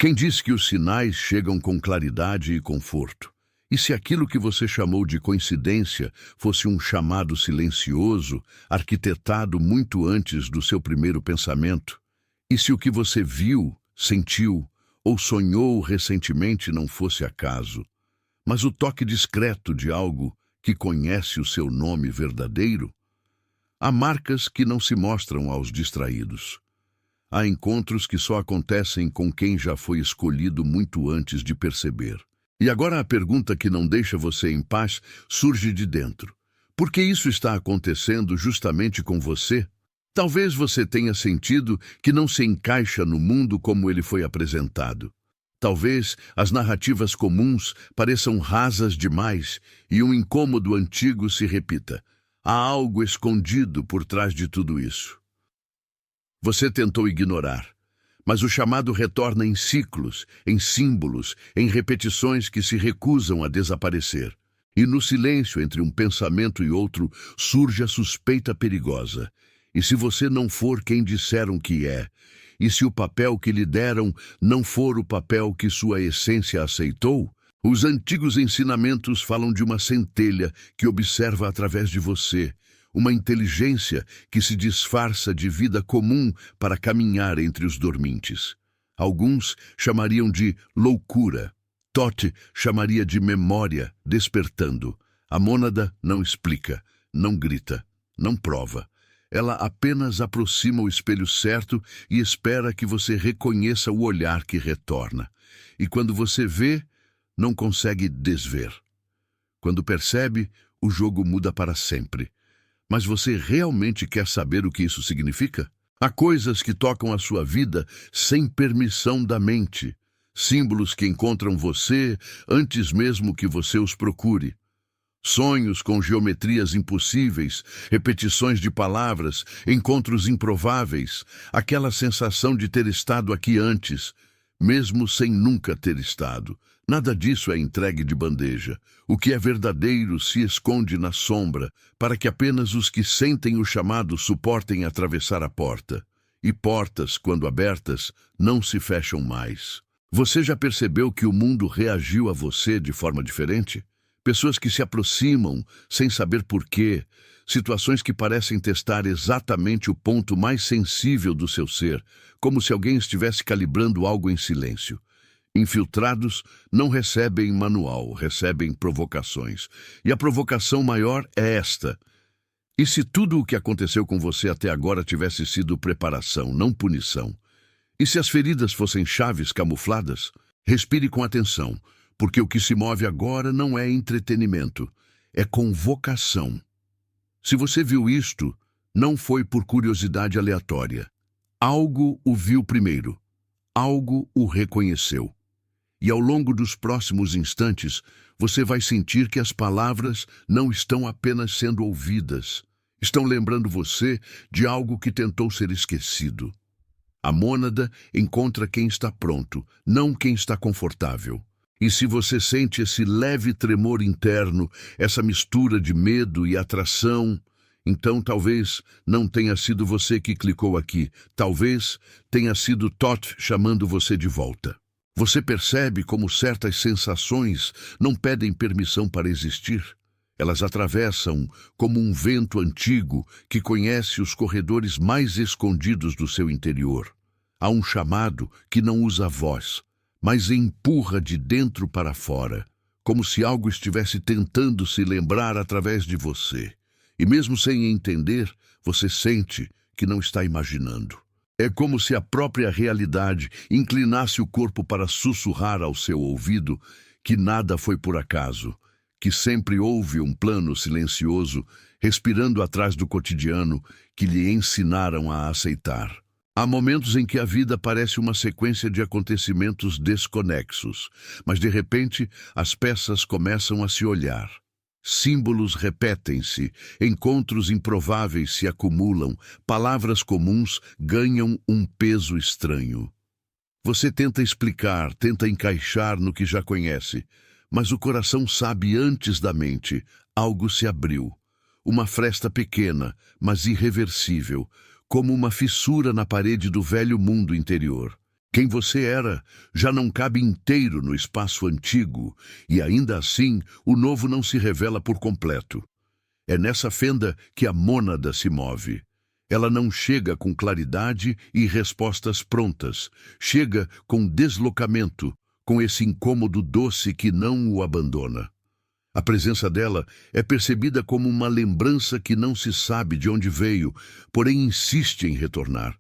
Quem disse que os sinais chegam com claridade e conforto? E se aquilo que você chamou de coincidência fosse um chamado silencioso, arquitetado muito antes do seu primeiro pensamento? E se o que você viu, sentiu ou sonhou recentemente não fosse acaso, mas o toque discreto de algo que conhece o seu nome verdadeiro? Há marcas que não se mostram aos distraídos. Há encontros que só acontecem com quem já foi escolhido muito antes de perceber. E agora a pergunta que não deixa você em paz surge de dentro. Por que isso está acontecendo justamente com você? Talvez você tenha sentido que não se encaixa no mundo como ele foi apresentado. Talvez as narrativas comuns pareçam rasas demais e um incômodo antigo se repita. Há algo escondido por trás de tudo isso. Você tentou ignorar, mas o chamado retorna em ciclos, em símbolos, em repetições que se recusam a desaparecer. E no silêncio entre um pensamento e outro surge a suspeita perigosa. E se você não for quem disseram que é, e se o papel que lhe deram não for o papel que sua essência aceitou, os antigos ensinamentos falam de uma centelha que observa através de você, uma inteligência que se disfarça de vida comum para caminhar entre os dormintes. Alguns chamariam de loucura. Tote chamaria de memória despertando. A mônada não explica, não grita, não prova. Ela apenas aproxima o espelho certo e espera que você reconheça o olhar que retorna. E quando você vê, não consegue desver. Quando percebe, o jogo muda para sempre. Mas você realmente quer saber o que isso significa? Há coisas que tocam a sua vida sem permissão da mente. Símbolos que encontram você antes mesmo que você os procure. Sonhos com geometrias impossíveis, repetições de palavras, encontros improváveis, aquela sensação de ter estado aqui antes, mesmo sem nunca ter estado. Nada disso é entregue de bandeja. O que é verdadeiro se esconde na sombra, para que apenas os que sentem o chamado suportem atravessar a porta. E portas, quando abertas, não se fecham mais. Você já percebeu que o mundo reagiu a você de forma diferente? Pessoas que se aproximam sem saber porquê, situações que parecem testar exatamente o ponto mais sensível do seu ser, como se alguém estivesse calibrando algo em silêncio. Infiltrados não recebem manual, recebem provocações. E a provocação maior é esta. E se tudo o que aconteceu com você até agora tivesse sido preparação, não punição? E se as feridas fossem chaves camufladas? Respire com atenção, porque o que se move agora não é entretenimento, é convocação. Se você viu isto, não foi por curiosidade aleatória. Algo o viu primeiro, algo o reconheceu. E ao longo dos próximos instantes, você vai sentir que as palavras não estão apenas sendo ouvidas, estão lembrando você de algo que tentou ser esquecido. A mônada encontra quem está pronto, não quem está confortável. E se você sente esse leve tremor interno, essa mistura de medo e atração, então talvez não tenha sido você que clicou aqui, talvez tenha sido Thoth chamando você de volta. Você percebe como certas sensações não pedem permissão para existir? Elas atravessam como um vento antigo que conhece os corredores mais escondidos do seu interior. Há um chamado que não usa voz, mas empurra de dentro para fora, como se algo estivesse tentando se lembrar através de você. E mesmo sem entender, você sente que não está imaginando. É como se a própria realidade inclinasse o corpo para sussurrar ao seu ouvido que nada foi por acaso, que sempre houve um plano silencioso, respirando atrás do cotidiano, que lhe ensinaram a aceitar. Há momentos em que a vida parece uma sequência de acontecimentos desconexos, mas de repente as peças começam a se olhar. Símbolos repetem-se, encontros improváveis se acumulam, palavras comuns ganham um peso estranho. Você tenta explicar, tenta encaixar no que já conhece, mas o coração sabe antes da mente, algo se abriu. Uma fresta pequena, mas irreversível, como uma fissura na parede do velho mundo interior. Quem você era já não cabe inteiro no espaço antigo, e ainda assim o novo não se revela por completo. É nessa fenda que a mônada se move. Ela não chega com claridade e respostas prontas. Chega com deslocamento, com esse incômodo doce que não o abandona. A presença dela é percebida como uma lembrança que não se sabe de onde veio, porém insiste em retornar.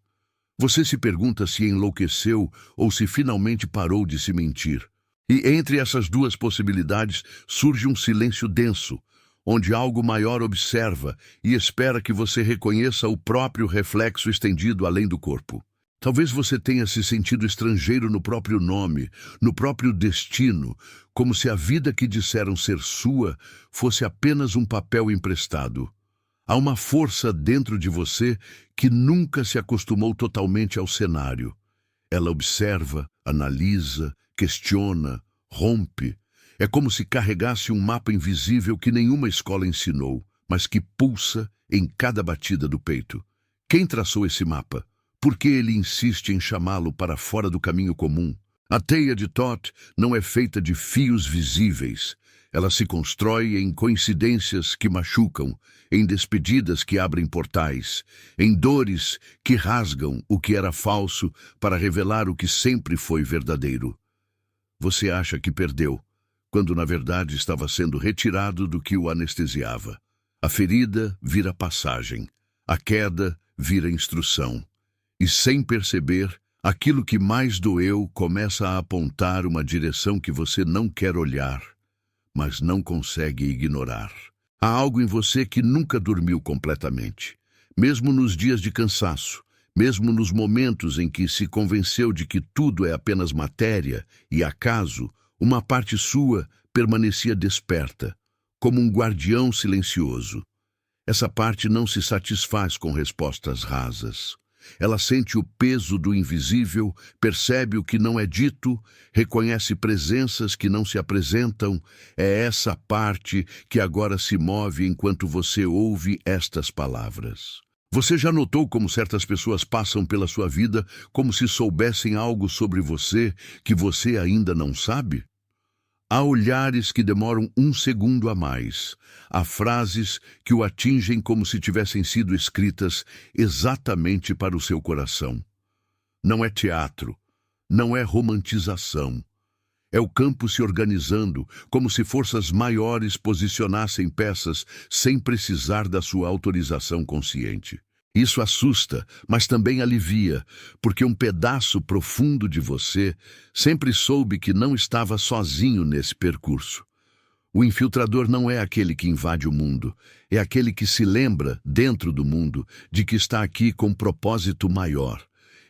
Você se pergunta se enlouqueceu ou se finalmente parou de se mentir. E entre essas duas possibilidades surge um silêncio denso, onde algo maior observa e espera que você reconheça o próprio reflexo estendido além do corpo. Talvez você tenha se sentido estrangeiro no próprio nome, no próprio destino, como se a vida que disseram ser sua fosse apenas um papel emprestado. Há uma força dentro de você que nunca se acostumou totalmente ao cenário. Ela observa, analisa, questiona, rompe. É como se carregasse um mapa invisível que nenhuma escola ensinou, mas que pulsa em cada batida do peito. Quem traçou esse mapa? Por que ele insiste em chamá-lo para fora do caminho comum? A teia de Thoth não é feita de fios visíveis. Ela se constrói em coincidências que machucam, em despedidas que abrem portais, em dores que rasgam o que era falso para revelar o que sempre foi verdadeiro. Você acha que perdeu, quando na verdade estava sendo retirado do que o anestesiava. A ferida vira passagem, a queda vira instrução. E sem perceber, aquilo que mais doeu começa a apontar uma direção que você não quer olhar, mas não consegue ignorar. Há algo em você que nunca dormiu completamente. Mesmo nos dias de cansaço, mesmo nos momentos em que se convenceu de que tudo é apenas matéria e acaso, uma parte sua permanecia desperta, como um guardião silencioso. Essa parte não se satisfaz com respostas rasas. Ela sente o peso do invisível, percebe o que não é dito, reconhece presenças que não se apresentam. É essa parte que agora se move enquanto você ouve estas palavras. Você já notou como certas pessoas passam pela sua vida como se soubessem algo sobre você que você ainda não sabe? Há olhares que demoram um segundo a mais. Há frases que o atingem como se tivessem sido escritas exatamente para o seu coração. Não é teatro, não é romantização. É o campo se organizando, como se forças maiores posicionassem peças sem precisar da sua autorização consciente. Isso assusta, mas também alivia, porque um pedaço profundo de você sempre soube que não estava sozinho nesse percurso. O infiltrador não é aquele que invade o mundo, é aquele que se lembra, dentro do mundo, de que está aqui com propósito maior.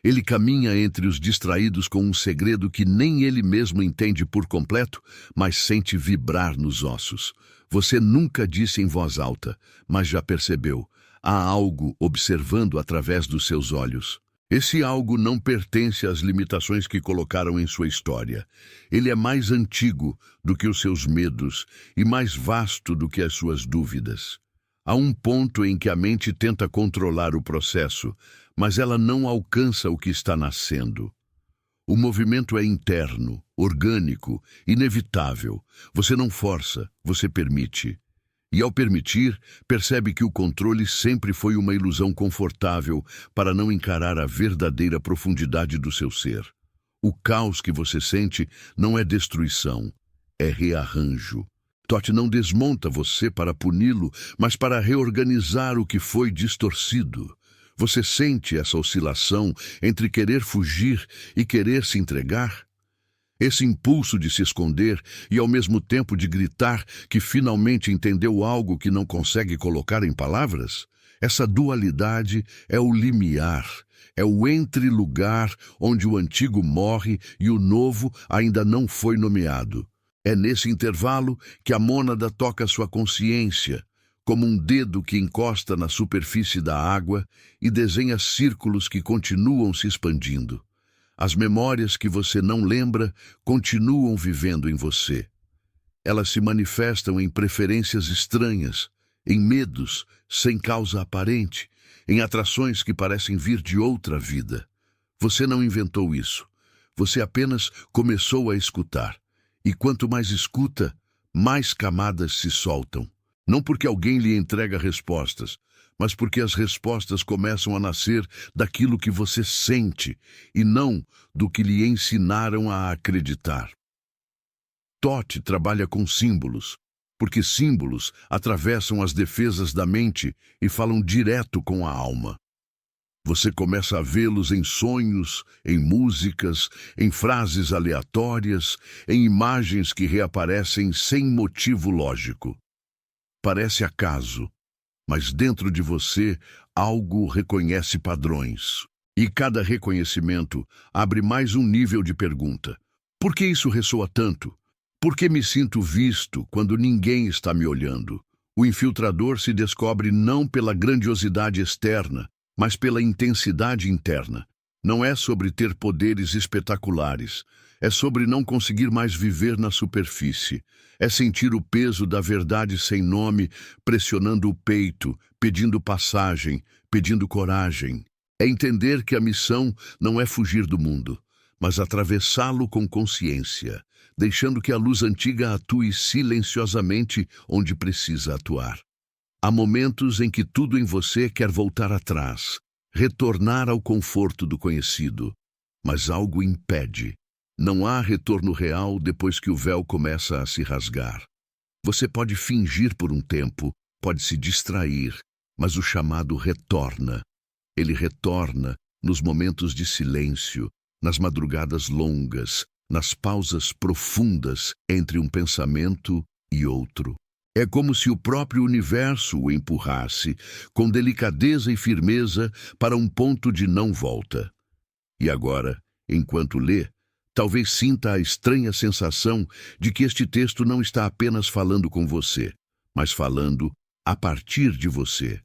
Ele caminha entre os distraídos com um segredo que nem ele mesmo entende por completo, mas sente vibrar nos ossos. Você nunca disse em voz alta, mas já percebeu. Há algo observando através dos seus olhos. Esse algo não pertence às limitações que colocaram em sua história. Ele é mais antigo do que os seus medos e mais vasto do que as suas dúvidas. Há um ponto em que a mente tenta controlar o processo, mas ela não alcança o que está nascendo. O movimento é interno, orgânico, inevitável. Você não força, você permite. E ao permitir, percebe que o controle sempre foi uma ilusão confortável para não encarar a verdadeira profundidade do seu ser. O caos que você sente não é destruição, é rearranjo. Thoth não desmonta você para puni-lo, mas para reorganizar o que foi distorcido. Você sente essa oscilação entre querer fugir e querer se entregar? Esse impulso de se esconder e ao mesmo tempo de gritar que finalmente entendeu algo que não consegue colocar em palavras? Essa dualidade é o limiar, é o entre-lugar onde o antigo morre e o novo ainda não foi nomeado. É nesse intervalo que a mônada toca sua consciência, como um dedo que encosta na superfície da água e desenha círculos que continuam se expandindo. As memórias que você não lembra continuam vivendo em você. Elas se manifestam em preferências estranhas, em medos sem causa aparente, em atrações que parecem vir de outra vida. Você não inventou isso. Você apenas começou a escutar. E quanto mais escuta, mais camadas se soltam. Não porque alguém lhe entrega respostas, mas porque as respostas começam a nascer daquilo que você sente e não do que lhe ensinaram a acreditar. Toth trabalha com símbolos, porque símbolos atravessam as defesas da mente e falam direto com a alma. Você começa a vê-los em sonhos, em músicas, em frases aleatórias, em imagens que reaparecem sem motivo lógico. Parece acaso, mas dentro de você algo reconhece padrões. E cada reconhecimento abre mais um nível de pergunta. Por que isso ressoa tanto? Por que me sinto visto quando ninguém está me olhando? O infiltrador se descobre não pela grandiosidade externa, mas pela intensidade interna. Não é sobre ter poderes espetaculares. É sobre não conseguir mais viver na superfície. É sentir o peso da verdade sem nome pressionando o peito, pedindo passagem, pedindo coragem. É entender que a missão não é fugir do mundo, mas atravessá-lo com consciência, deixando que a luz antiga atue silenciosamente onde precisa atuar. Há momentos em que tudo em você quer voltar atrás, retornar ao conforto do conhecido, mas algo impede. Não há retorno real depois que o véu começa a se rasgar. Você pode fingir por um tempo, pode se distrair, mas o chamado retorna. Ele retorna nos momentos de silêncio, nas madrugadas longas, nas pausas profundas entre um pensamento e outro. É como se o próprio universo o empurrasse, com delicadeza e firmeza, para um ponto de não volta. E agora, enquanto lê, talvez sinta a estranha sensação de que este texto não está apenas falando com você, mas falando a partir de você.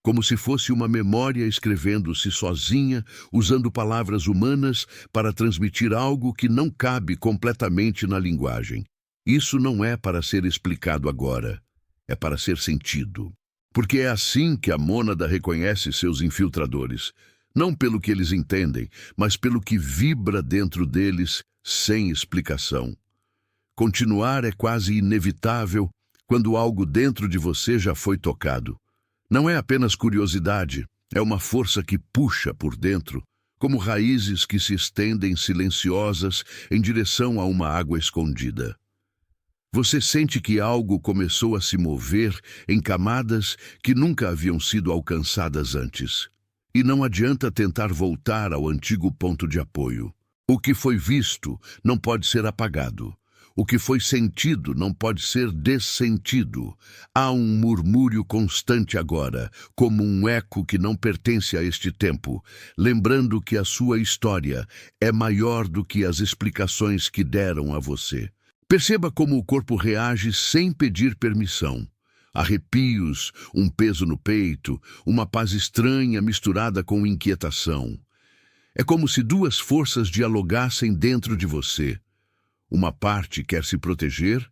Como se fosse uma memória escrevendo-se sozinha, usando palavras humanas para transmitir algo que não cabe completamente na linguagem. Isso não é para ser explicado agora, é para ser sentido. Porque é assim que a mônada reconhece seus infiltradores, não pelo que eles entendem, mas pelo que vibra dentro deles sem explicação. Continuar é quase inevitável quando algo dentro de você já foi tocado. Não é apenas curiosidade, é uma força que puxa por dentro, como raízes que se estendem silenciosas em direção a uma água escondida. Você sente que algo começou a se mover em camadas que nunca haviam sido alcançadas antes. E não adianta tentar voltar ao antigo ponto de apoio. O que foi visto não pode ser apagado. O que foi sentido não pode ser dessentido. Há um murmúrio constante agora, como um eco que não pertence a este tempo, lembrando que a sua história é maior do que as explicações que deram a você. Perceba como o corpo reage sem pedir permissão. Arrepios, um peso no peito, uma paz estranha misturada com inquietação. É como se duas forças dialogassem dentro de você. Uma parte quer se proteger,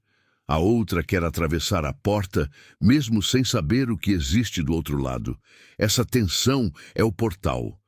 a outra quer atravessar a porta, mesmo sem saber o que existe do outro lado. Essa tensão é o portal.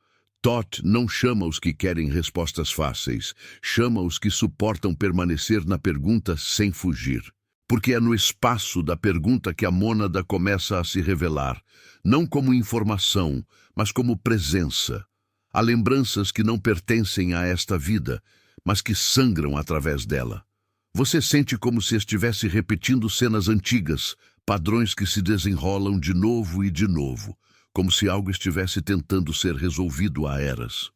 Toth não chama os que querem respostas fáceis, chama os que suportam permanecer na pergunta sem fugir. Porque é no espaço da pergunta que a mônada começa a se revelar, não como informação, mas como presença. Há lembranças que não pertencem a esta vida, mas que sangram através dela. Você sente como se estivesse repetindo cenas antigas, padrões que se desenrolam de novo e de novo, como se algo estivesse tentando ser resolvido há eras.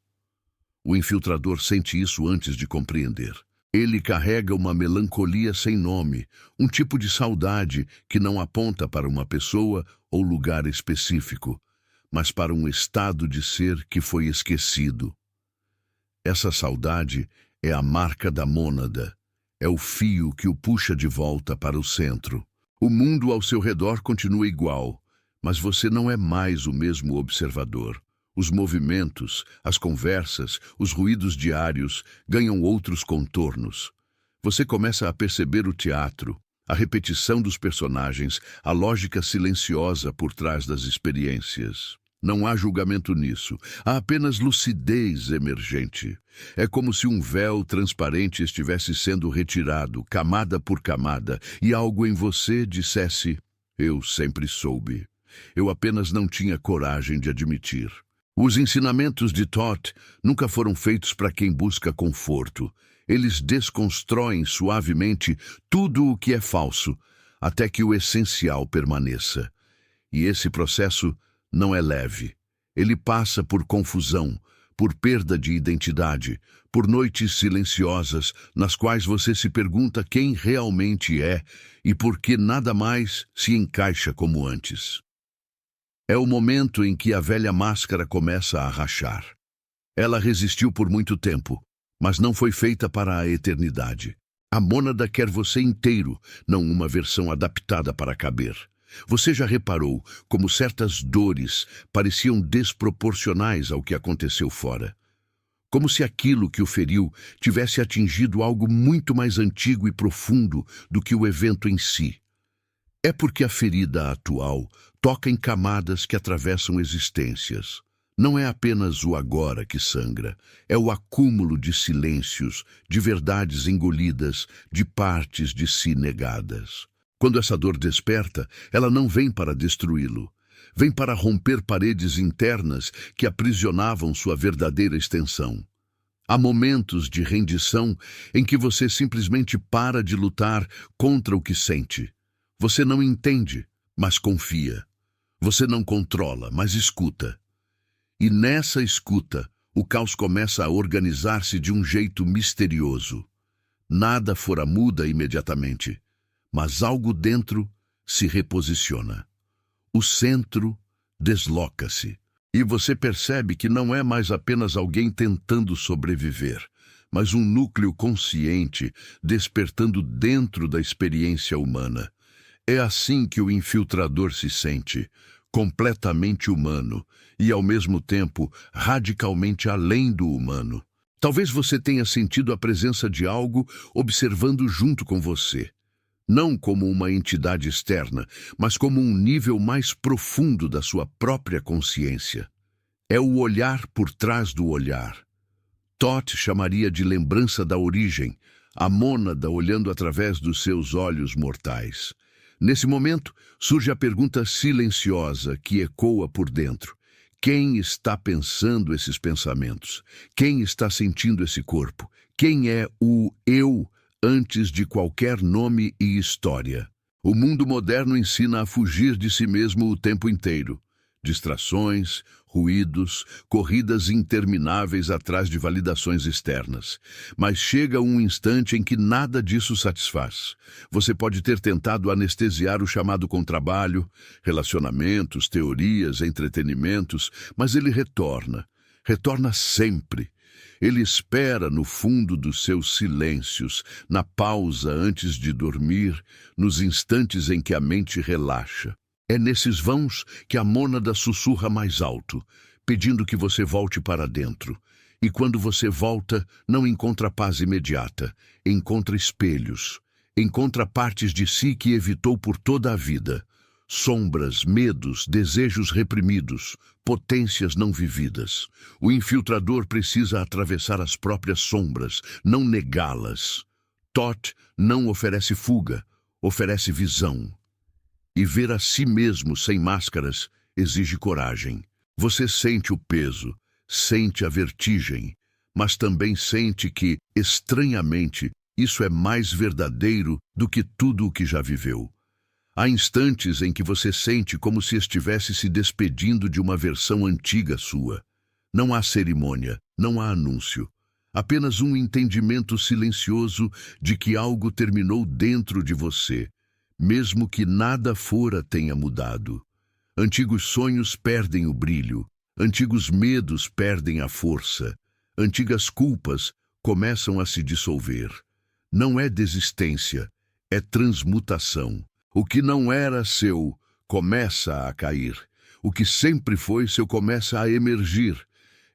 O infiltrador sente isso antes de compreender. Ele carrega uma melancolia sem nome, um tipo de saudade que não aponta para uma pessoa ou lugar específico, mas para um estado de ser que foi esquecido. Essa saudade é a marca da mônada, é o fio que o puxa de volta para o centro. O mundo ao seu redor continua igual, mas você não é mais o mesmo observador. Os movimentos, as conversas, os ruídos diários ganham outros contornos. Você começa a perceber o teatro, a repetição dos personagens, a lógica silenciosa por trás das experiências. Não há julgamento nisso. Há apenas lucidez emergente. É como se um véu transparente estivesse sendo retirado, camada por camada, e algo em você dissesse: eu sempre soube. Eu apenas não tinha coragem de admitir. Os ensinamentos de Todd nunca foram feitos para quem busca conforto. Eles desconstroem suavemente tudo o que é falso, até que o essencial permaneça. E esse processo não é leve. Ele passa por confusão, por perda de identidade, por noites silenciosas nas quais você se pergunta quem realmente é e por que nada mais se encaixa como antes. É o momento em que a velha máscara começa a rachar. Ela resistiu por muito tempo, mas não foi feita para a eternidade. A mônada quer você inteiro, não uma versão adaptada para caber. Você já reparou como certas dores pareciam desproporcionais ao que aconteceu fora? Como se aquilo que o feriu tivesse atingido algo muito mais antigo e profundo do que o evento em si. É porque a ferida atual toca em camadas que atravessam existências. Não é apenas o agora que sangra, é o acúmulo de silêncios, de verdades engolidas, de partes de si negadas. Quando essa dor desperta, ela não vem para destruí-lo. Vem para romper paredes internas que aprisionavam sua verdadeira extensão. Há momentos de rendição em que você simplesmente para de lutar contra o que sente. Você não entende, mas confia. Você não controla, mas escuta. E nessa escuta, o caos começa a organizar-se de um jeito misterioso. Nada fora muda imediatamente, mas algo dentro se reposiciona. O centro desloca-se. E você percebe que não é mais apenas alguém tentando sobreviver, mas um núcleo consciente despertando dentro da experiência humana. É assim que o infiltrador se sente, completamente humano e, ao mesmo tempo, radicalmente além do humano. Talvez você tenha sentido a presença de algo observando junto com você. Não como uma entidade externa, mas como um nível mais profundo da sua própria consciência. É o olhar por trás do olhar. Todd chamaria de lembrança da origem, a mônada olhando através dos seus olhos mortais. Nesse momento, surge a pergunta silenciosa que ecoa por dentro. Quem está pensando esses pensamentos? Quem está sentindo esse corpo? Quem é o eu antes de qualquer nome e história? O mundo moderno ensina a fugir de si mesmo o tempo inteiro. Distrações, ruídos, corridas intermináveis atrás de validações externas. Mas chega um instante em que nada disso satisfaz. Você pode ter tentado anestesiar o chamado com trabalho, relacionamentos, teorias, entretenimentos, mas ele retorna. Retorna sempre. Ele espera no fundo dos seus silêncios, na pausa antes de dormir, nos instantes em que a mente relaxa. É nesses vãos que a mônada sussurra mais alto, pedindo que você volte para dentro. E quando você volta, não encontra paz imediata, encontra espelhos, encontra partes de si que evitou por toda a vida. Sombras, medos, desejos reprimidos, potências não vividas. O infiltrador precisa atravessar as próprias sombras, não negá-las. Todd não oferece fuga, oferece visão. E ver a si mesmo sem máscaras exige coragem. Você sente o peso, sente a vertigem, mas também sente que, estranhamente, isso é mais verdadeiro do que tudo o que já viveu. Há instantes em que você sente como se estivesse se despedindo de uma versão antiga sua. Não há cerimônia, não há anúncio. Apenas um entendimento silencioso de que algo terminou dentro de você, mesmo que nada fora tenha mudado. Antigos sonhos perdem o brilho, antigos medos perdem a força, antigas culpas começam a se dissolver. Não é desistência, é transmutação. O que não era seu começa a cair. O que sempre foi seu começa a emergir.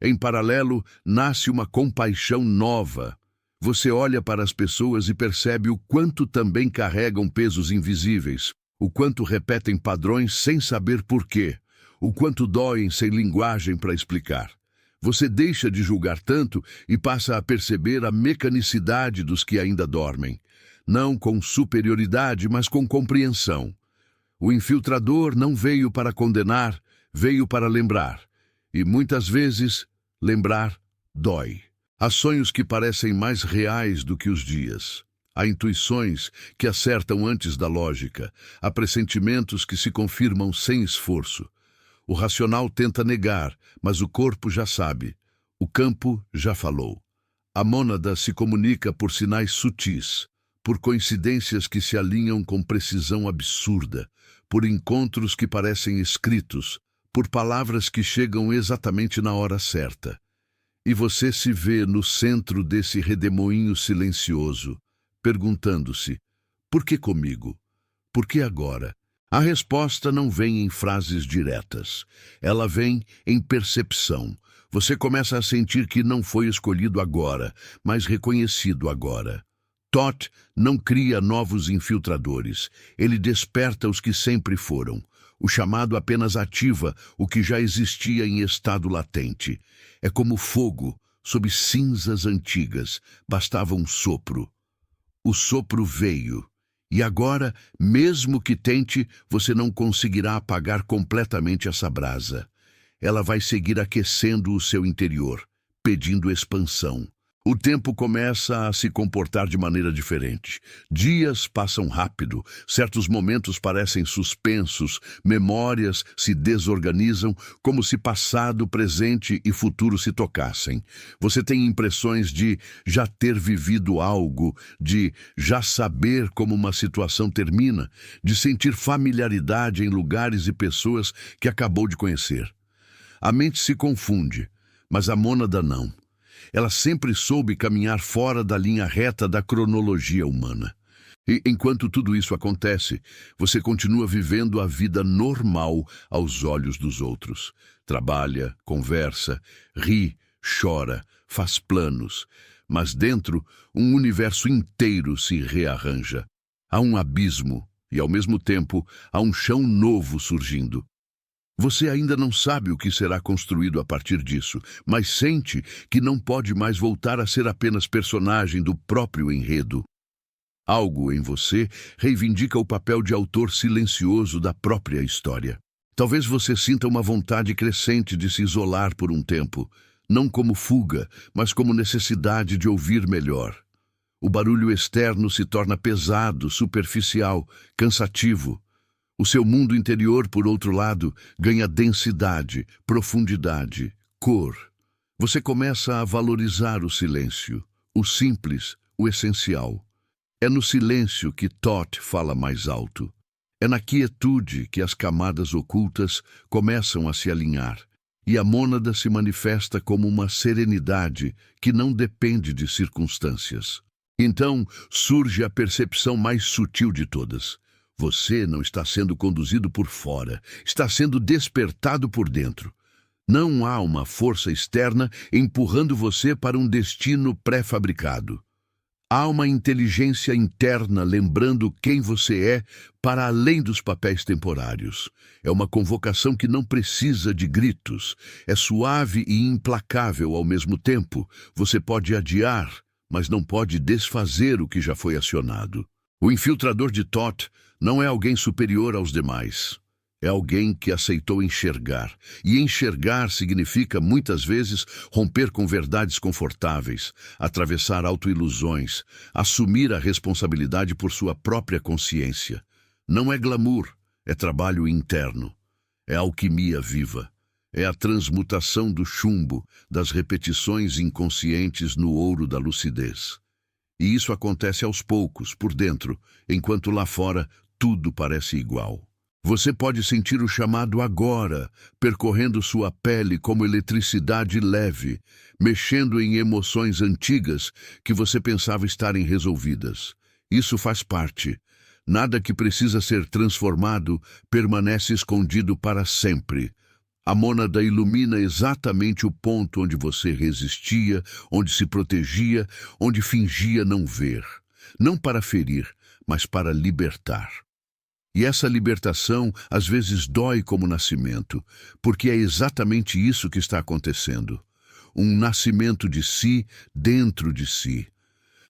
Em paralelo, nasce uma compaixão nova. Você olha para as pessoas e percebe o quanto também carregam pesos invisíveis, o quanto repetem padrões sem saber por quê, o quanto doem sem linguagem para explicar. Você deixa de julgar tanto e passa a perceber a mecanicidade dos que ainda dormem. Não com superioridade, mas com compreensão. O infiltrador não veio para condenar, veio para lembrar. E muitas vezes, lembrar dói. Há sonhos que parecem mais reais do que os dias. Há intuições que acertam antes da lógica. Há pressentimentos que se confirmam sem esforço. O racional tenta negar, mas o corpo já sabe. O campo já falou. A mônada se comunica por sinais sutis, por coincidências que se alinham com precisão absurda, por encontros que parecem escritos, por palavras que chegam exatamente na hora certa. E você se vê no centro desse redemoinho silencioso, perguntando-se: por que comigo? Por que agora? A resposta não vem em frases diretas. Ela vem em percepção. Você começa a sentir que não foi escolhido agora, mas reconhecido agora. Thoth não cria novos infiltradores. Ele desperta os que sempre foram. O chamado apenas ativa o que já existia em estado latente. É como fogo sob cinzas antigas. Bastava um sopro. O sopro veio. E agora, mesmo que tente, você não conseguirá apagar completamente essa brasa. Ela vai seguir aquecendo o seu interior, pedindo expansão. O tempo começa a se comportar de maneira diferente. Dias passam rápido, certos momentos parecem suspensos, memórias se desorganizam, como se passado, presente e futuro se tocassem. Você tem impressões de já ter vivido algo, de já saber como uma situação termina, de sentir familiaridade em lugares e pessoas que acabou de conhecer. A mente se confunde, mas a mônada não. Ela sempre soube caminhar fora da linha reta da cronologia humana. E enquanto tudo isso acontece, você continua vivendo a vida normal aos olhos dos outros. Trabalha, conversa, ri, chora, faz planos. Mas dentro, um universo inteiro se rearranja. Há um abismo e, ao mesmo tempo, há um chão novo surgindo. Você ainda não sabe o que será construído a partir disso, mas sente que não pode mais voltar a ser apenas personagem do próprio enredo. Algo em você reivindica o papel de autor silencioso da própria história. Talvez você sinta uma vontade crescente de se isolar por um tempo, não como fuga, mas como necessidade de ouvir melhor. O barulho externo se torna pesado, superficial, cansativo. O seu mundo interior, por outro lado, ganha densidade, profundidade, cor. Você começa a valorizar o silêncio, o simples, o essencial. É no silêncio que Thoth fala mais alto. É na quietude que as camadas ocultas começam a se alinhar, e a mônada se manifesta como uma serenidade que não depende de circunstâncias. Então surge a percepção mais sutil de todas. Você não está sendo conduzido por fora, está sendo despertado por dentro. Não há uma força externa empurrando você para um destino pré-fabricado. Há uma inteligência interna lembrando quem você é para além dos papéis temporários. É uma convocação que não precisa de gritos. É suave e implacável ao mesmo tempo. Você pode adiar, mas não pode desfazer o que já foi acionado. O infiltrador de Thoth não é alguém superior aos demais. É alguém que aceitou enxergar. E enxergar significa, muitas vezes, romper com verdades confortáveis, atravessar autoilusões, assumir a responsabilidade por sua própria consciência. Não é glamour, é trabalho interno. É alquimia viva. É a transmutação do chumbo, das repetições inconscientes no ouro da lucidez. E isso acontece aos poucos, por dentro, enquanto lá fora tudo parece igual. Você pode sentir o chamado agora, percorrendo sua pele como eletricidade leve, mexendo em emoções antigas que você pensava estarem resolvidas. Isso faz parte. Nada que precisa ser transformado permanece escondido para sempre. A mônada ilumina exatamente o ponto onde você resistia, onde se protegia, onde fingia não ver. Não para ferir, mas para libertar. E essa libertação às vezes dói como nascimento, porque é exatamente isso que está acontecendo. Um nascimento de si dentro de si.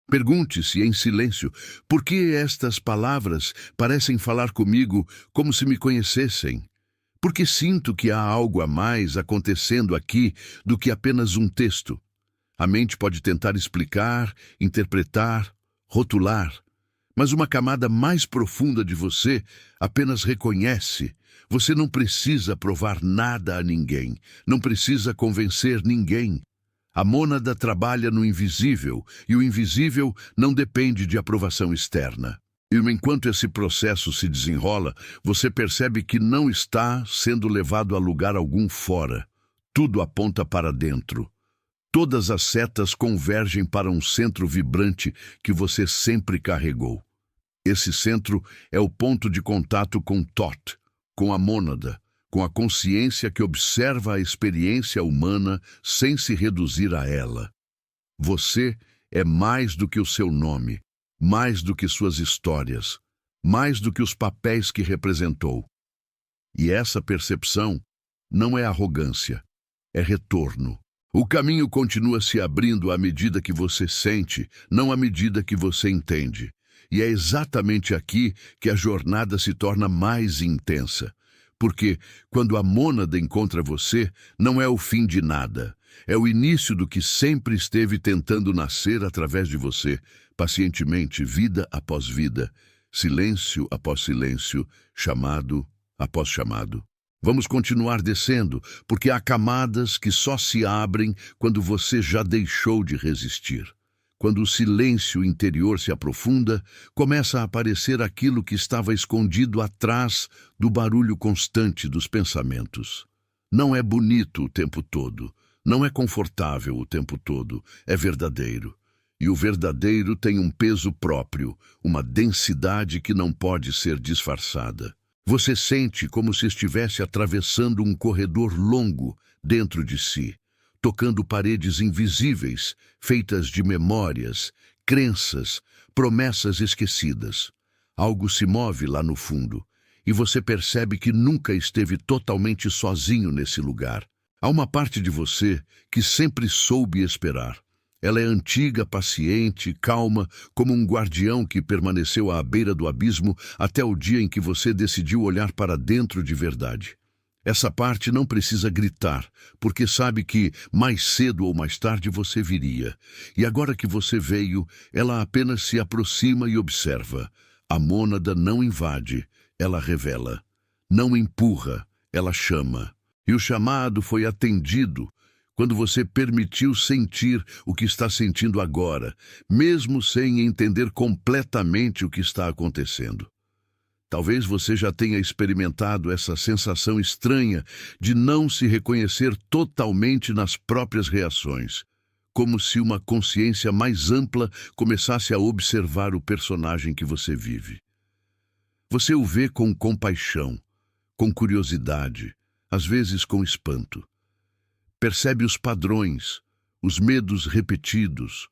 Pergunte-se em silêncio, por que estas palavras parecem falar comigo como se me conhecessem? Porque sinto que há algo a mais acontecendo aqui do que apenas um texto. A mente pode tentar explicar, interpretar, rotular, mas uma camada mais profunda de você apenas reconhece. Você não precisa provar nada a ninguém, não precisa convencer ninguém. A mônada trabalha no invisível, e o invisível não depende de aprovação externa. E enquanto esse processo se desenrola, você percebe que não está sendo levado a lugar algum fora. Tudo aponta para dentro. Todas as setas convergem para um centro vibrante que você sempre carregou. Esse centro é o ponto de contato com Thoth, com a mônada, com a consciência que observa a experiência humana sem se reduzir a ela. Você é mais do que o seu nome, mais do que suas histórias, mais do que os papéis que representou. E essa percepção não é arrogância, é retorno. O caminho continua se abrindo à medida que você sente, não à medida que você entende. E é exatamente aqui que a jornada se torna mais intensa. Porque, quando a mônada encontra você, não é o fim de nada. É o início do que sempre esteve tentando nascer através de você, pacientemente, vida após vida, silêncio após silêncio, chamado após chamado. Vamos continuar descendo, porque há camadas que só se abrem quando você já deixou de resistir. Quando o silêncio interior se aprofunda, começa a aparecer aquilo que estava escondido atrás do barulho constante dos pensamentos. Não é bonito o tempo todo, não é confortável o tempo todo, é verdadeiro. E o verdadeiro tem um peso próprio, uma densidade que não pode ser disfarçada. Você sente como se estivesse atravessando um corredor longo dentro de si, tocando paredes invisíveis, feitas de memórias, crenças, promessas esquecidas. Algo se move lá no fundo, e você percebe que nunca esteve totalmente sozinho nesse lugar. Há uma parte de você que sempre soube esperar. Ela é antiga, paciente, calma, como um guardião que permaneceu à beira do abismo até o dia em que você decidiu olhar para dentro de verdade. Essa parte não precisa gritar, porque sabe que mais cedo ou mais tarde você viria. E agora que você veio, ela apenas se aproxima e observa. A mônada não invade, ela revela. Não empurra, ela chama. E o chamado foi atendido quando você permitiu sentir o que está sentindo agora, mesmo sem entender completamente o que está acontecendo. Talvez você já tenha experimentado essa sensação estranha de não se reconhecer totalmente nas próprias reações, como se uma consciência mais ampla começasse a observar o personagem que você vive. Você o vê com compaixão, com curiosidade, às vezes com espanto. Percebe os padrões, os medos repetidos,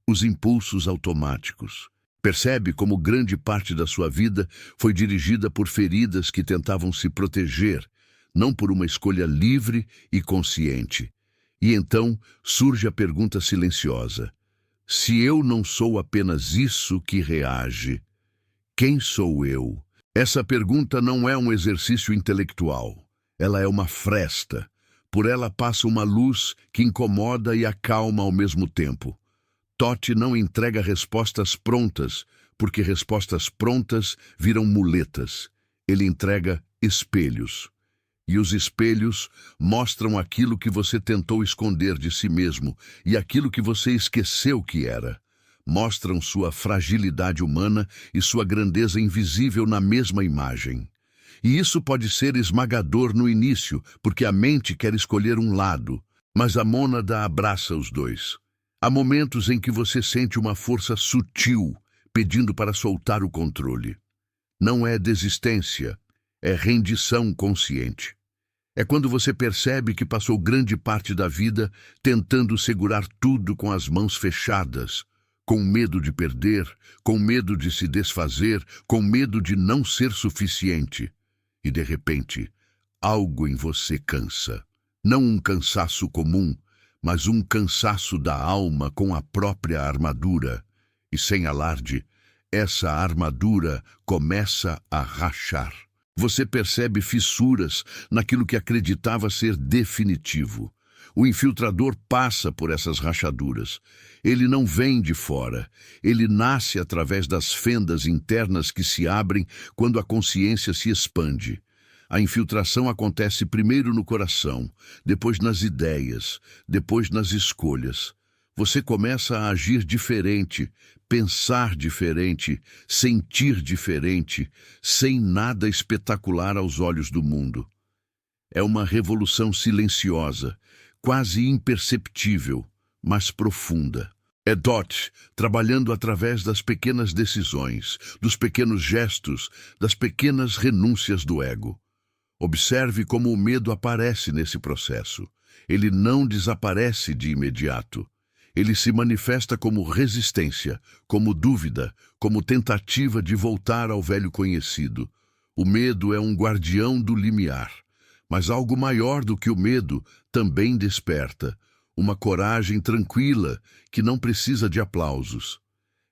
os impulsos automáticos. Percebe como grande parte da sua vida foi dirigida por feridas que tentavam se proteger, não por uma escolha livre e consciente. E então surge a pergunta silenciosa: se eu não sou apenas isso que reage, quem sou eu? Essa pergunta não é um exercício intelectual. Ela é uma fresta. Por ela passa uma luz que incomoda e acalma ao mesmo tempo. Thoth não entrega respostas prontas, porque respostas prontas viram muletas. Ele entrega espelhos. E os espelhos mostram aquilo que você tentou esconder de si mesmo e aquilo que você esqueceu que era. Mostram sua fragilidade humana e sua grandeza invisível na mesma imagem. E isso pode ser esmagador no início, porque a mente quer escolher um lado, mas a mônada abraça os dois. Há momentos em que você sente uma força sutil, pedindo para soltar o controle. Não é desistência, é rendição consciente. É quando você percebe que passou grande parte da vida tentando segurar tudo com as mãos fechadas, com medo de perder, com medo de se desfazer, com medo de não ser suficiente. E de repente, algo em você cansa. Não um cansaço comum, mas um cansaço da alma com a própria armadura. E sem alarde, essa armadura começa a rachar. Você percebe fissuras naquilo que acreditava ser definitivo. O infiltrador passa por essas rachaduras. Ele não vem de fora. Ele nasce através das fendas internas que se abrem quando a consciência se expande. A infiltração acontece primeiro no coração, depois nas ideias, depois nas escolhas. Você começa a agir diferente, pensar diferente, sentir diferente, sem nada espetacular aos olhos do mundo. É uma revolução silenciosa, quase imperceptível, mas profunda. É Dot trabalhando através das pequenas decisões, dos pequenos gestos, das pequenas renúncias do ego. Observe como o medo aparece nesse processo. Ele não desaparece de imediato. Ele se manifesta como resistência, como dúvida, como tentativa de voltar ao velho conhecido. O medo é um guardião do limiar. Mas algo maior do que o medo também desperta. Uma coragem tranquila que não precisa de aplausos.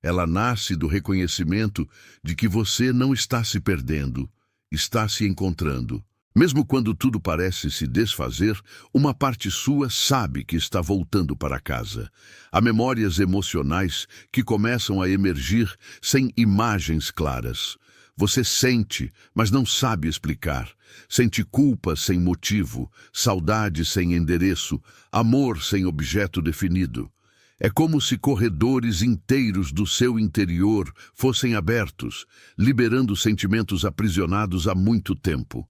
Ela nasce do reconhecimento de que você não está se perdendo, está se encontrando. Mesmo quando tudo parece se desfazer, uma parte sua sabe que está voltando para casa. Há memórias emocionais que começam a emergir sem imagens claras. Você sente, mas não sabe explicar. Sente culpa sem motivo, saudade sem endereço, amor sem objeto definido. É como se corredores inteiros do seu interior fossem abertos, liberando sentimentos aprisionados há muito tempo.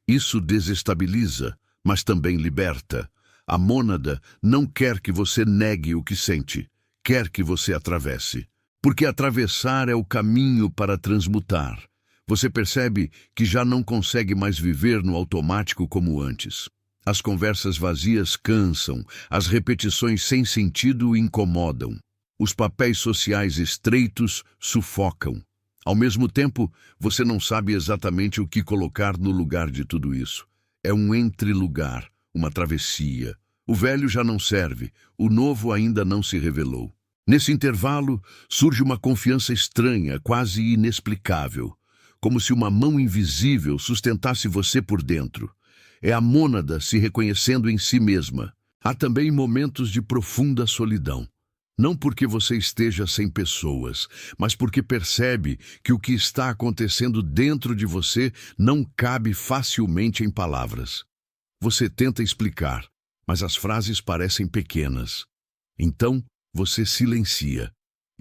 Isso desestabiliza, mas também liberta. A mônada não quer que você negue o que sente, quer que você atravesse. Porque atravessar é o caminho para transmutar. Você percebe que já não consegue mais viver no automático como antes. As conversas vazias cansam, as repetições sem sentido incomodam. Os papéis sociais estreitos sufocam. Ao mesmo tempo, você não sabe exatamente o que colocar no lugar de tudo isso. É um entrelugar, uma travessia. O velho já não serve, o novo ainda não se revelou. Nesse intervalo, surge uma confiança estranha, quase inexplicável, como se uma mão invisível sustentasse você por dentro. É a mônada se reconhecendo em si mesma. Há também momentos de profunda solidão. Não porque você esteja sem pessoas, mas porque percebe que o que está acontecendo dentro de você não cabe facilmente em palavras. Você tenta explicar, mas as frases parecem pequenas. Então, você silencia.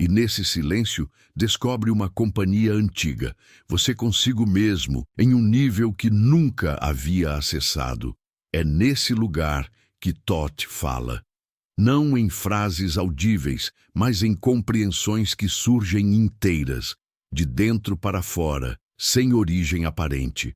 E nesse silêncio, descobre uma companhia antiga, você consigo mesmo, em um nível que nunca havia acessado. É nesse lugar que Thoth fala. Não em frases audíveis, mas em compreensões que surgem inteiras, de dentro para fora, sem origem aparente.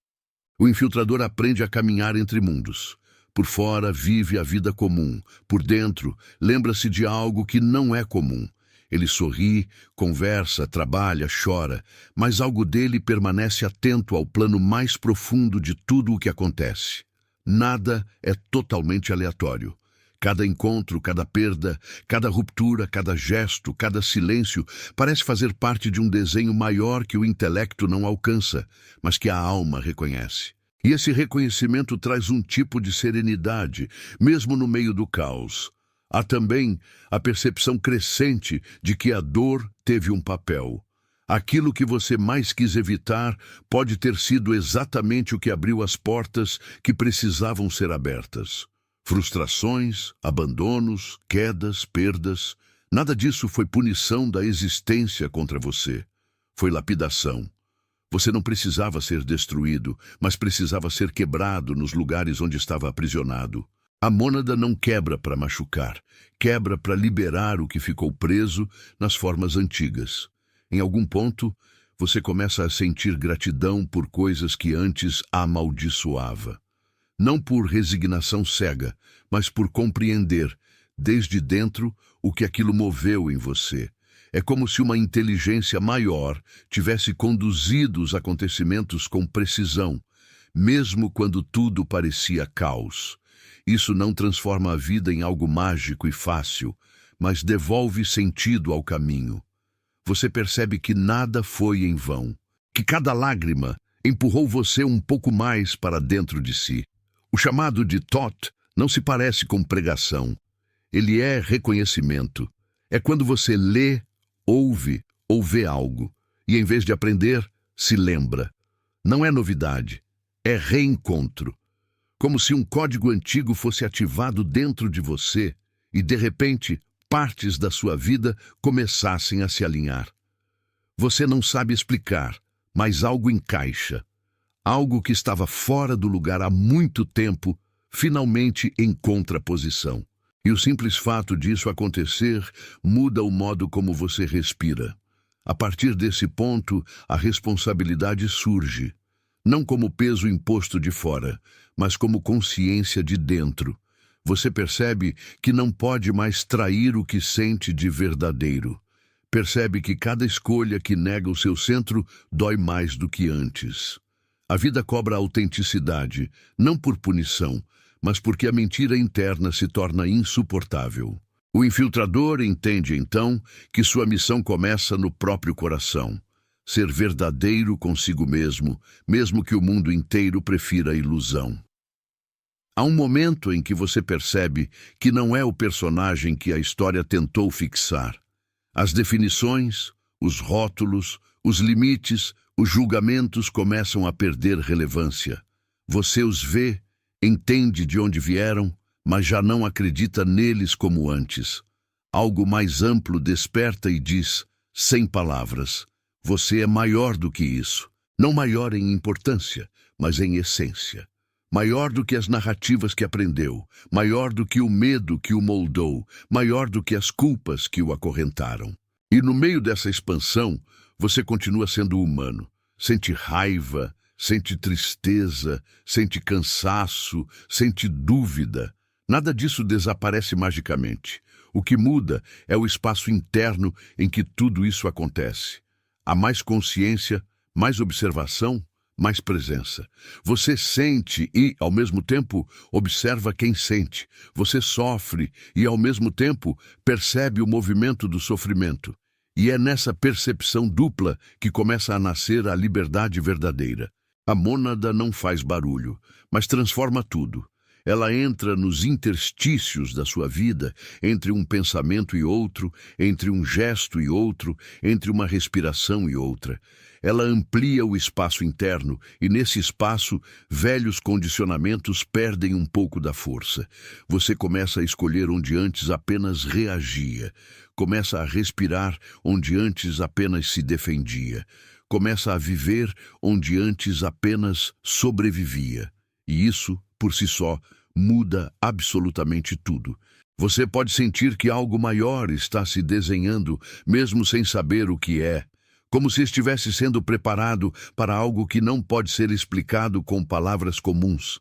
O infiltrador aprende a caminhar entre mundos. Por fora vive a vida comum, por dentro lembra-se de algo que não é comum. Ele sorri, conversa, trabalha, chora, mas algo dele permanece atento ao plano mais profundo de tudo o que acontece. Nada é totalmente aleatório. Cada encontro, cada perda, cada ruptura, cada gesto, cada silêncio parece fazer parte de um desenho maior que o intelecto não alcança, mas que a alma reconhece. E esse reconhecimento traz um tipo de serenidade, mesmo no meio do caos. Há também a percepção crescente de que a dor teve um papel. Aquilo que você mais quis evitar pode ter sido exatamente o que abriu as portas que precisavam ser abertas. Frustrações, abandonos, quedas, perdas, nada disso foi punição da existência contra você. Foi lapidação. Você não precisava ser destruído, mas precisava ser quebrado nos lugares onde estava aprisionado. A mônada não quebra para machucar, quebra para liberar o que ficou preso nas formas antigas. Em algum ponto, você começa a sentir gratidão por coisas que antes amaldiçoava. Não por resignação cega, mas por compreender, desde dentro, o que aquilo moveu em você. É como se uma inteligência maior tivesse conduzido os acontecimentos com precisão, mesmo quando tudo parecia caos. Isso não transforma a vida em algo mágico e fácil, mas devolve sentido ao caminho. Você percebe que nada foi em vão, que cada lágrima empurrou você um pouco mais para dentro de si. O chamado de Thoth não se parece com pregação. Ele é reconhecimento. É quando você lê, ouve ou vê algo, e em vez de aprender, se lembra. Não é novidade, é reencontro. Como se um código antigo fosse ativado dentro de você e, de repente, partes da sua vida começassem a se alinhar. Você não sabe explicar, mas algo encaixa. Algo que estava fora do lugar há muito tempo, finalmente encontra posição. E o simples fato disso acontecer muda o modo como você respira. A partir desse ponto, a responsabilidade surge, não como peso imposto de fora, mas como consciência de dentro. Você percebe que não pode mais trair o que sente de verdadeiro. Percebe que cada escolha que nega o seu centro dói mais do que antes. A vida cobra autenticidade, não por punição, mas porque a mentira interna se torna insuportável. O infiltrador entende, então, que sua missão começa no próprio coração. Ser verdadeiro consigo mesmo que o mundo inteiro prefira a ilusão. Há um momento em que você percebe que não é o personagem que a história tentou fixar. As definições, os rótulos, os limites, os julgamentos começam a perder relevância. Você os vê, entende de onde vieram, mas já não acredita neles como antes. Algo mais amplo desperta e diz, sem palavras, você é maior do que isso. Não maior em importância, mas em essência. Maior do que as narrativas que aprendeu, maior do que o medo que o moldou, maior do que as culpas que o acorrentaram. E no meio dessa expansão, você continua sendo humano. Sente raiva, sente tristeza, sente cansaço, sente dúvida. Nada disso desaparece magicamente. O que muda é o espaço interno em que tudo isso acontece. Há mais consciência, mais observação, mais presença. Você sente e, ao mesmo tempo, observa quem sente. Você sofre e, ao mesmo tempo, percebe o movimento do sofrimento. E é nessa percepção dupla que começa a nascer a liberdade verdadeira. A mônada não faz barulho, mas transforma tudo. Ela entra nos interstícios da sua vida, entre um pensamento e outro, entre um gesto e outro, entre uma respiração e outra. Ela amplia o espaço interno e, nesse espaço, velhos condicionamentos perdem um pouco da força. Você começa a escolher onde antes apenas reagia. Começa a respirar onde antes apenas se defendia. Começa a viver onde antes apenas sobrevivia. E isso, por si só, muda absolutamente tudo. Você pode sentir que algo maior está se desenhando, mesmo sem saber o que é. Como se estivesse sendo preparado para algo que não pode ser explicado com palavras comuns.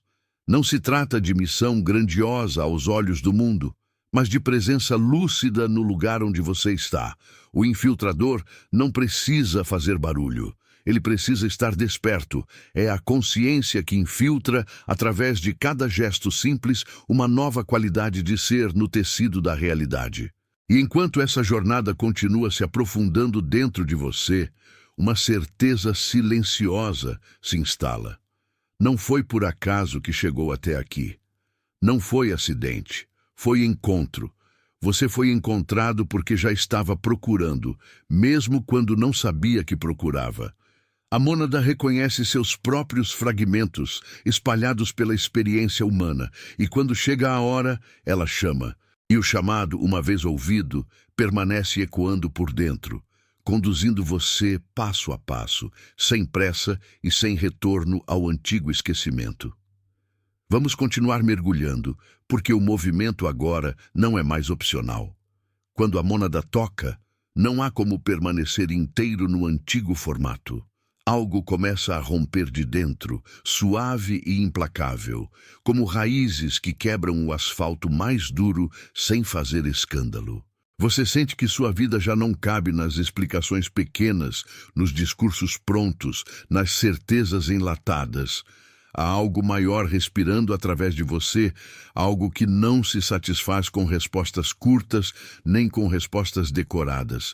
Não se trata de missão grandiosa aos olhos do mundo, mas de presença lúcida no lugar onde você está. O infiltrador não precisa fazer barulho. Ele precisa estar desperto. É a consciência que infiltra, através de cada gesto simples, uma nova qualidade de ser no tecido da realidade. E enquanto essa jornada continua se aprofundando dentro de você, uma certeza silenciosa se instala. Não foi por acaso que chegou até aqui. Não foi acidente. Foi encontro. Você foi encontrado porque já estava procurando, mesmo quando não sabia que procurava. A mônada reconhece seus próprios fragmentos, espalhados pela experiência humana, e quando chega a hora, ela chama. E o chamado, uma vez ouvido, permanece ecoando por dentro, conduzindo você passo a passo, sem pressa e sem retorno ao antigo esquecimento. Vamos continuar mergulhando, porque o movimento agora não é mais opcional. Quando a mônada toca, não há como permanecer inteiro no antigo formato. Algo começa a romper de dentro, suave e implacável, como raízes que quebram o asfalto mais duro sem fazer escândalo. Você sente que sua vida já não cabe nas explicações pequenas, nos discursos prontos, nas certezas enlatadas. Há algo maior respirando através de você, algo que não se satisfaz com respostas curtas, nem com respostas decoradas.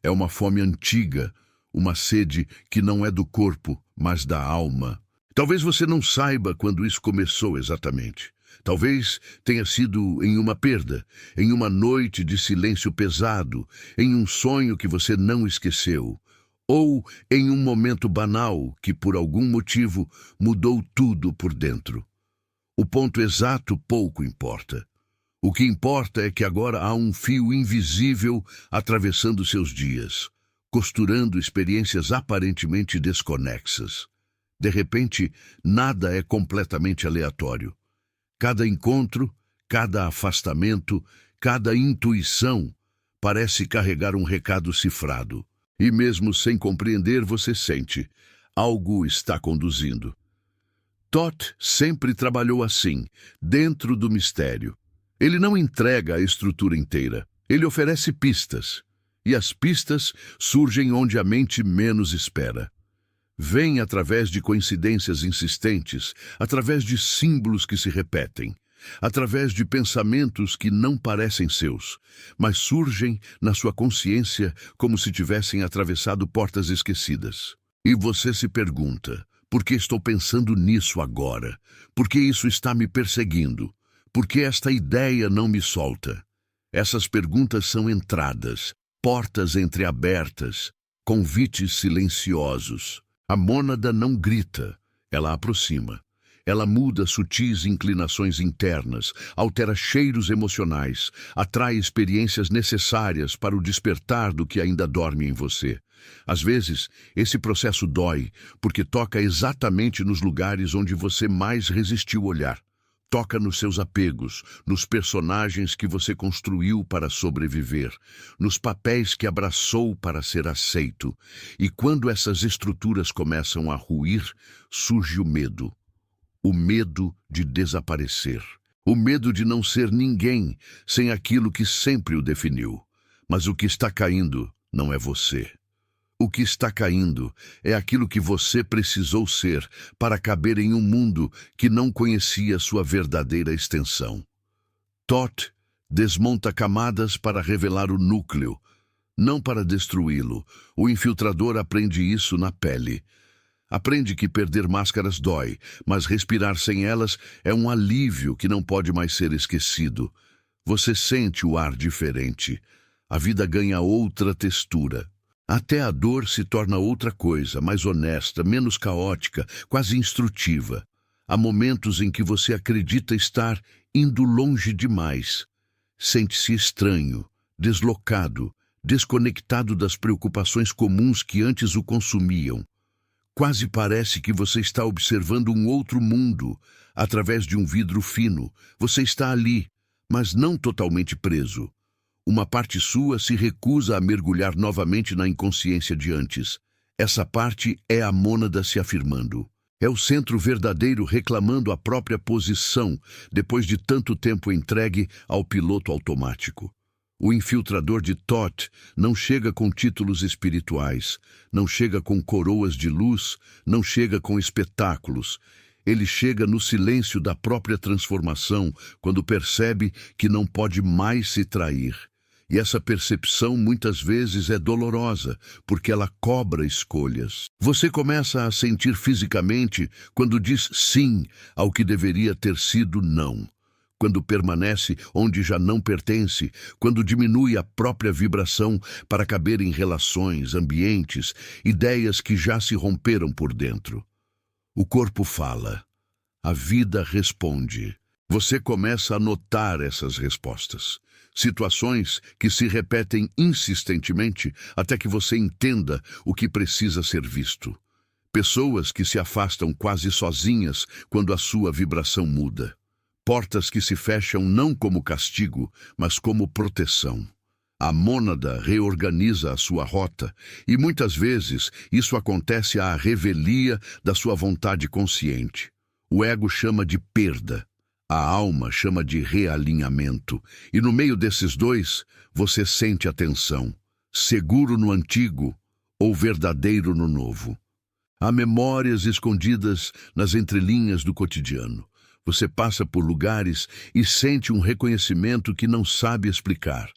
É uma fome antiga, uma sede que não é do corpo, mas da alma. Talvez você não saiba quando isso começou exatamente. Talvez tenha sido em uma perda, em uma noite de silêncio pesado, em um sonho que você não esqueceu, ou em um momento banal que, por algum motivo, mudou tudo por dentro. O ponto exato pouco importa. O que importa é que agora há um fio invisível atravessando seus dias, costurando experiências aparentemente desconexas. De repente, nada é completamente aleatório. Cada encontro, cada afastamento, cada intuição parece carregar um recado cifrado. E mesmo sem compreender, você sente, algo está conduzindo. Toth sempre trabalhou assim, dentro do mistério. Ele não entrega a estrutura inteira, ele oferece pistas. E as pistas surgem onde a mente menos espera. Vêm através de coincidências insistentes, através de símbolos que se repetem, através de pensamentos que não parecem seus, mas surgem na sua consciência como se tivessem atravessado portas esquecidas. E você se pergunta, por que estou pensando nisso agora? Por que isso está me perseguindo? Por que esta ideia não me solta? Essas perguntas são entradas, portas entreabertas, convites silenciosos. A mônada não grita, ela aproxima. Ela muda sutis inclinações internas, altera cheiros emocionais, atrai experiências necessárias para o despertar do que ainda dorme em você. Às vezes, esse processo dói, porque toca exatamente nos lugares onde você mais resistiu olhar. Toca nos seus apegos, nos personagens que você construiu para sobreviver, nos papéis que abraçou para ser aceito. E quando essas estruturas começam a ruir, surge o medo. O medo de desaparecer. O medo de não ser ninguém sem aquilo que sempre o definiu. Mas o que está caindo não é você. O que está caindo é aquilo que você precisou ser para caber em um mundo que não conhecia sua verdadeira extensão. Toth desmonta camadas para revelar o núcleo, não para destruí-lo. O infiltrador aprende isso na pele. Aprende que perder máscaras dói, mas respirar sem elas é um alívio que não pode mais ser esquecido. Você sente o ar diferente. A vida ganha outra textura. Até a dor se torna outra coisa, mais honesta, menos caótica, quase instrutiva. Há momentos em que você acredita estar indo longe demais. Sente-se estranho, deslocado, desconectado das preocupações comuns que antes o consumiam. Quase parece que você está observando um outro mundo, através de um vidro fino. Você está ali, mas não totalmente preso. Uma parte sua se recusa a mergulhar novamente na inconsciência de antes. Essa parte é a mônada se afirmando. É o centro verdadeiro reclamando a própria posição, depois de tanto tempo entregue ao piloto automático. O infiltrador de Toth não chega com títulos espirituais, não chega com coroas de luz, não chega com espetáculos. Ele chega no silêncio da própria transformação, quando percebe que não pode mais se trair. E essa percepção muitas vezes é dolorosa, porque ela cobra escolhas. Você começa a sentir fisicamente quando diz sim ao que deveria ter sido não. Quando permanece onde já não pertence, quando diminui a própria vibração para caber em relações, ambientes, ideias que já se romperam por dentro. O corpo fala. A vida responde. Você começa a notar essas respostas. Situações que se repetem insistentemente até que você entenda o que precisa ser visto. Pessoas que se afastam quase sozinhas quando a sua vibração muda. Portas que se fecham não como castigo, mas como proteção. A mônada reorganiza a sua rota e muitas vezes isso acontece à revelia da sua vontade consciente. O ego chama de perda. A alma chama de realinhamento, e no meio desses dois, você sente a tensão, seguro no antigo ou verdadeiro no novo. Há memórias escondidas nas entrelinhas do cotidiano. Você passa por lugares e sente um reconhecimento que não sabe explicar.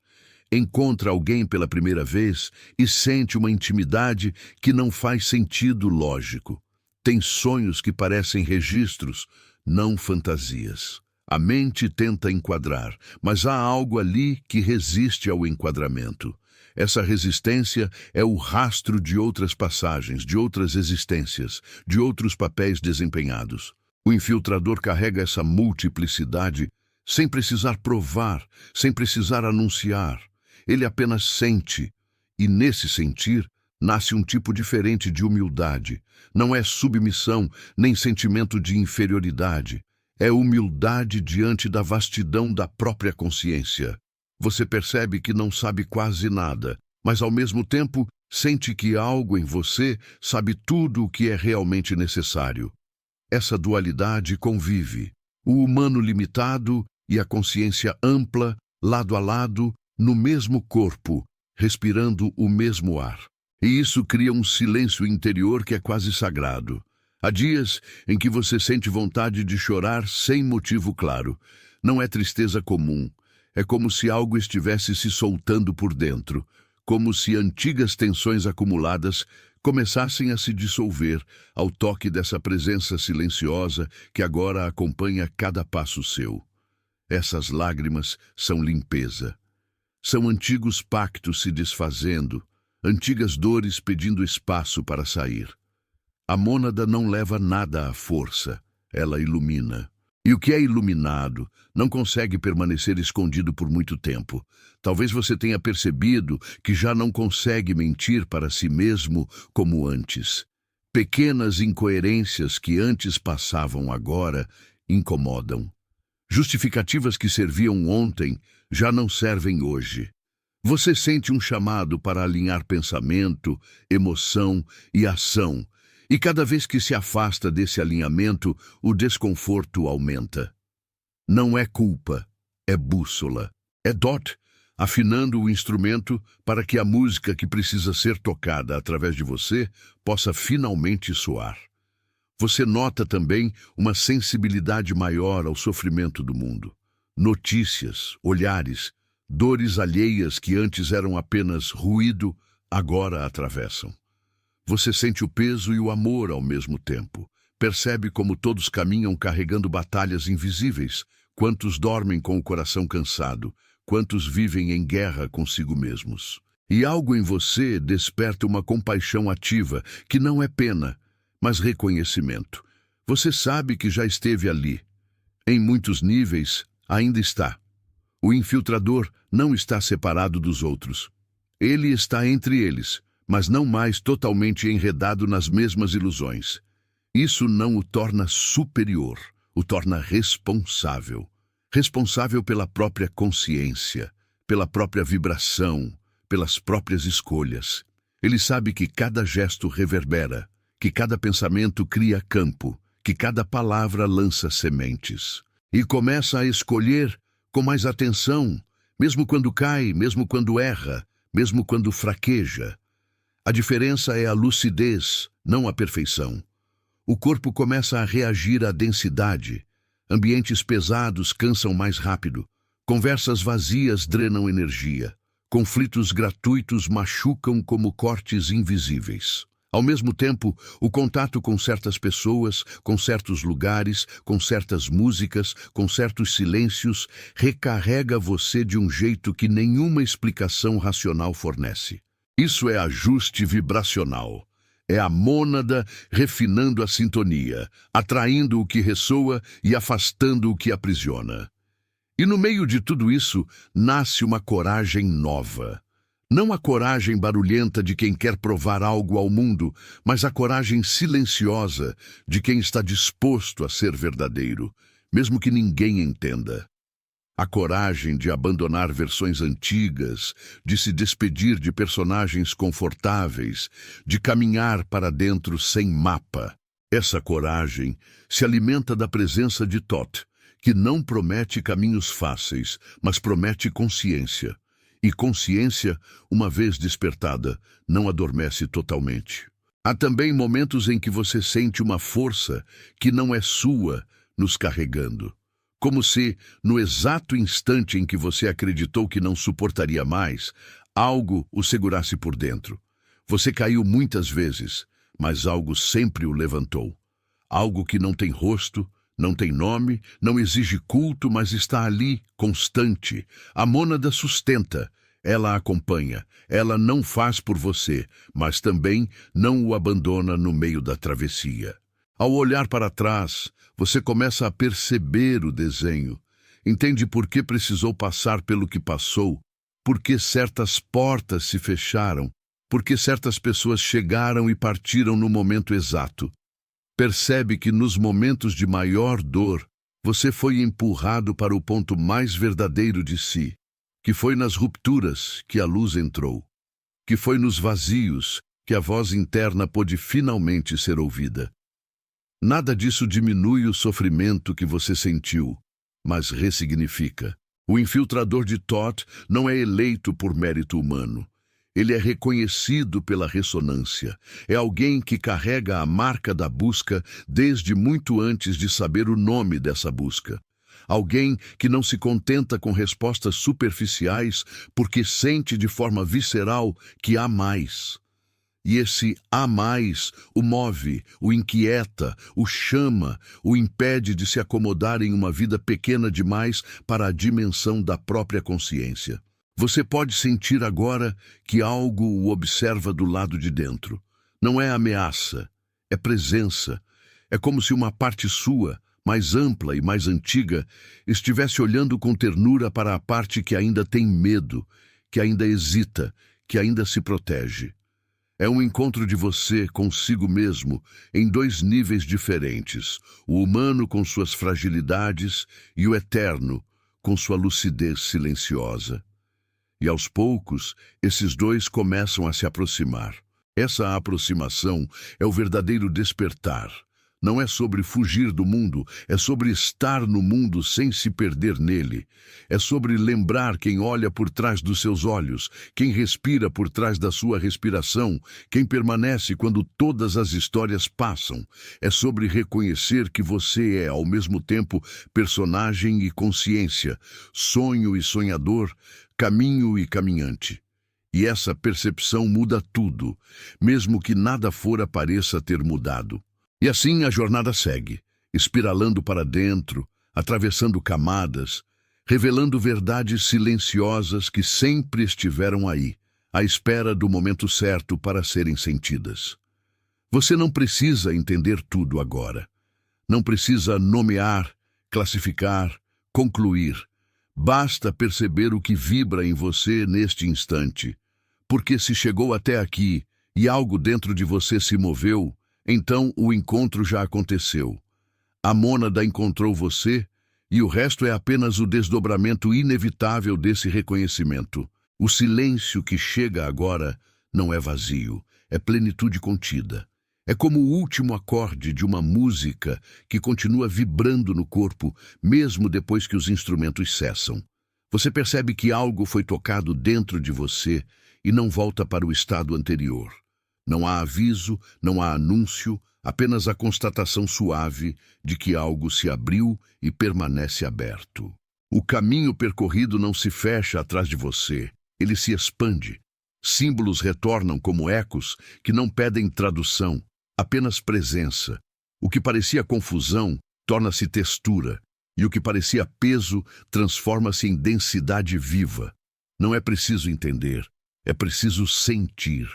Encontra alguém pela primeira vez e sente uma intimidade que não faz sentido lógico. Tem sonhos que parecem registros, não fantasias. A mente tenta enquadrar, mas há algo ali que resiste ao enquadramento. Essa resistência é o rastro de outras passagens, de outras existências, de outros papéis desempenhados. O infiltrador carrega essa multiplicidade sem precisar provar, sem precisar anunciar. Ele apenas sente, e nesse sentir nasce um tipo diferente de humildade. Não é submissão, nem sentimento de inferioridade. É humildade diante da vastidão da própria consciência. Você percebe que não sabe quase nada, mas ao mesmo tempo sente que algo em você sabe tudo o que é realmente necessário. Essa dualidade convive, o humano limitado e a consciência ampla, lado a lado, no mesmo corpo, respirando o mesmo ar. E isso cria um silêncio interior que é quase sagrado. Há dias em que você sente vontade de chorar sem motivo claro. Não é tristeza comum. É como se algo estivesse se soltando por dentro, como se antigas tensões acumuladas começassem a se dissolver ao toque dessa presença silenciosa que agora acompanha cada passo seu. Essas lágrimas são limpeza. São antigos pactos se desfazendo, antigas dores pedindo espaço para sair. A mônada não leva nada à força, ela ilumina. E o que é iluminado não consegue permanecer escondido por muito tempo. Talvez você tenha percebido que já não consegue mentir para si mesmo como antes. Pequenas incoerências que antes passavam agora incomodam. Justificativas que serviam ontem já não servem hoje. Você sente um chamado para alinhar pensamento, emoção e ação, e cada vez que se afasta desse alinhamento, o desconforto aumenta. Não é culpa, é bússola. É Dot afinando o instrumento para que a música que precisa ser tocada através de você possa finalmente soar. Você nota também uma sensibilidade maior ao sofrimento do mundo. Notícias, olhares, dores alheias que antes eram apenas ruído, agora atravessam. Você sente o peso e o amor ao mesmo tempo. Percebe como todos caminham carregando batalhas invisíveis. Quantos dormem com o coração cansado, quantos vivem em guerra consigo mesmos. E algo em você desperta uma compaixão ativa, que não é pena, mas reconhecimento. Você sabe que já esteve ali. Em muitos níveis, ainda está. O infiltrador não está separado dos outros. Ele está entre eles, mas não mais totalmente enredado nas mesmas ilusões. Isso não o torna superior, o torna responsável. Responsável pela própria consciência, pela própria vibração, pelas próprias escolhas. Ele sabe que cada gesto reverbera, que cada pensamento cria campo, que cada palavra lança sementes. E começa a escolher com mais atenção, mesmo quando cai, mesmo quando erra, mesmo quando fraqueja. A diferença é a lucidez, não a perfeição. O corpo começa a reagir à densidade. Ambientes pesados cansam mais rápido. Conversas vazias drenam energia. Conflitos gratuitos machucam como cortes invisíveis. Ao mesmo tempo, o contato com certas pessoas, com certos lugares, com certas músicas, com certos silêncios, recarrega você de um jeito que nenhuma explicação racional fornece. Isso é ajuste vibracional. É a mônada refinando a sintonia, atraindo o que ressoa e afastando o que aprisiona. E no meio de tudo isso, nasce uma coragem nova. Não a coragem barulhenta de quem quer provar algo ao mundo, mas a coragem silenciosa de quem está disposto a ser verdadeiro, mesmo que ninguém entenda. A coragem de abandonar versões antigas, de se despedir de personagens confortáveis, de caminhar para dentro sem mapa. Essa coragem se alimenta da presença de Thoth, que não promete caminhos fáceis, mas promete consciência. E consciência, uma vez despertada, não adormece totalmente. Há também momentos em que você sente uma força que não é sua nos carregando. Como se, no exato instante em que você acreditou que não suportaria mais, algo o segurasse por dentro. Você caiu muitas vezes, mas algo sempre o levantou. Algo que não tem rosto, não tem nome, não exige culto, mas está ali, constante. A mônada sustenta, ela acompanha, ela não faz por você, mas também não o abandona no meio da travessia. Ao olhar para trás, você começa a perceber o desenho. Entende por que precisou passar pelo que passou, por que certas portas se fecharam, por que certas pessoas chegaram e partiram no momento exato. Percebe que nos momentos de maior dor, você foi empurrado para o ponto mais verdadeiro de si, que foi nas rupturas que a luz entrou, que foi nos vazios que a voz interna pôde finalmente ser ouvida. Nada disso diminui o sofrimento que você sentiu, mas ressignifica. O infiltrador de Thoth não é eleito por mérito humano. Ele é reconhecido pela ressonância. É alguém que carrega a marca da busca desde muito antes de saber o nome dessa busca. Alguém que não se contenta com respostas superficiais porque sente de forma visceral que há mais. E esse há mais o move, o inquieta, o chama, o impede de se acomodar em uma vida pequena demais para a dimensão da própria consciência. Você pode sentir agora que algo o observa do lado de dentro. Não é ameaça, é presença. É como se uma parte sua, mais ampla e mais antiga, estivesse olhando com ternura para a parte que ainda tem medo, que ainda hesita, que ainda se protege. É um encontro de você consigo mesmo em dois níveis diferentes, o humano com suas fragilidades e o eterno com sua lucidez silenciosa. E aos poucos, esses dois começam a se aproximar. Essa aproximação é o verdadeiro despertar. Não é sobre fugir do mundo, é sobre estar no mundo sem se perder nele. É sobre lembrar quem olha por trás dos seus olhos, quem respira por trás da sua respiração, quem permanece quando todas as histórias passam. É sobre reconhecer que você é, ao mesmo tempo, personagem e consciência, sonho e sonhador, caminho e caminhante. E essa percepção muda tudo, mesmo que nada fora pareça ter mudado. E assim a jornada segue, espiralando para dentro, atravessando camadas, revelando verdades silenciosas que sempre estiveram aí, à espera do momento certo para serem sentidas. Você não precisa entender tudo agora. Não precisa nomear, classificar, concluir. Basta perceber o que vibra em você neste instante. Porque se chegou até aqui e algo dentro de você se moveu, então o encontro já aconteceu. A mônada encontrou você e o resto é apenas o desdobramento inevitável desse reconhecimento. O silêncio que chega agora não é vazio, é plenitude contida. É como o último acorde de uma música que continua vibrando no corpo, mesmo depois que os instrumentos cessam. Você percebe que algo foi tocado dentro de você e não volta para o estado anterior. Não há aviso, não há anúncio, apenas a constatação suave de que algo se abriu e permanece aberto. O caminho percorrido não se fecha atrás de você, ele se expande. Símbolos retornam como ecos que não pedem tradução, apenas presença. O que parecia confusão torna-se textura, e o que parecia peso transforma-se em densidade viva. Não é preciso entender, é preciso sentir.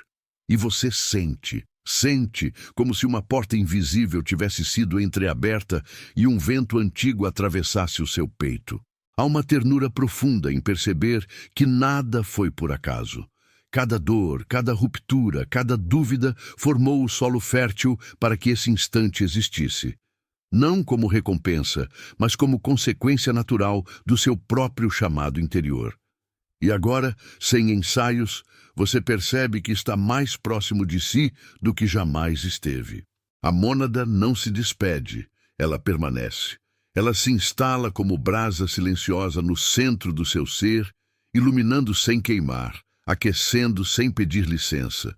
E você sente como se uma porta invisível tivesse sido entreaberta e um vento antigo atravessasse o seu peito. Há uma ternura profunda em perceber que nada foi por acaso. Cada dor, cada ruptura, cada dúvida formou o solo fértil para que esse instante existisse. Não como recompensa, mas como consequência natural do seu próprio chamado interior. E agora, sem ensaios, você percebe que está mais próximo de si do que jamais esteve. A mônada não se despede, ela permanece. Ela se instala como brasa silenciosa no centro do seu ser, iluminando sem queimar, aquecendo sem pedir licença.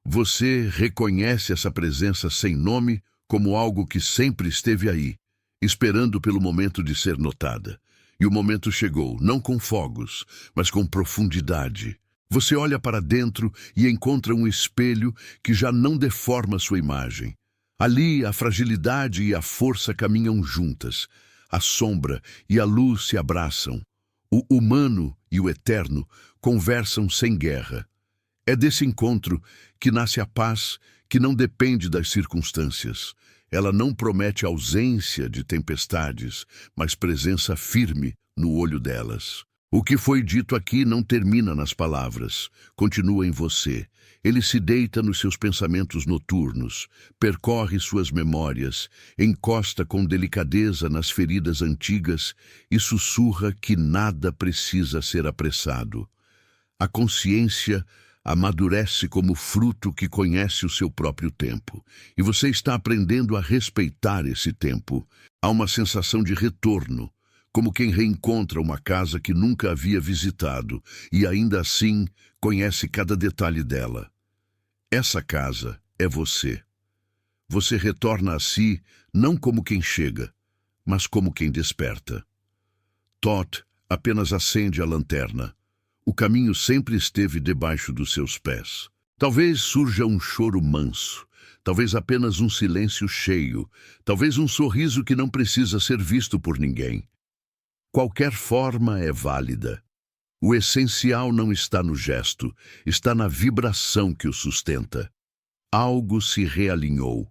Você reconhece essa presença sem nome como algo que sempre esteve aí, esperando pelo momento de ser notada. E o momento chegou, não com fogos, mas com profundidade. Você olha para dentro e encontra um espelho que já não deforma sua imagem. Ali, a fragilidade e a força caminham juntas. A sombra e a luz se abraçam. O humano e o eterno conversam sem guerra. É desse encontro que nasce a paz, que não depende das circunstâncias. Ela não promete ausência de tempestades, mas presença firme no olho delas. O que foi dito aqui não termina nas palavras, continua em você. Ele se deita nos seus pensamentos noturnos, percorre suas memórias, encosta com delicadeza nas feridas antigas e sussurra que nada precisa ser apressado. A consciência amadurece como fruto que conhece o seu próprio tempo, e você está aprendendo a respeitar esse tempo. Há uma sensação de retorno, como quem reencontra uma casa que nunca havia visitado e ainda assim conhece cada detalhe dela. Essa casa é você. Você retorna a si não como quem chega, mas como quem desperta. Todd apenas acende a lanterna. O caminho sempre esteve debaixo dos seus pés. Talvez surja um choro manso, talvez apenas um silêncio cheio, talvez um sorriso que não precisa ser visto por ninguém. Qualquer forma é válida. O essencial não está no gesto, está na vibração que o sustenta. Algo se realinhou.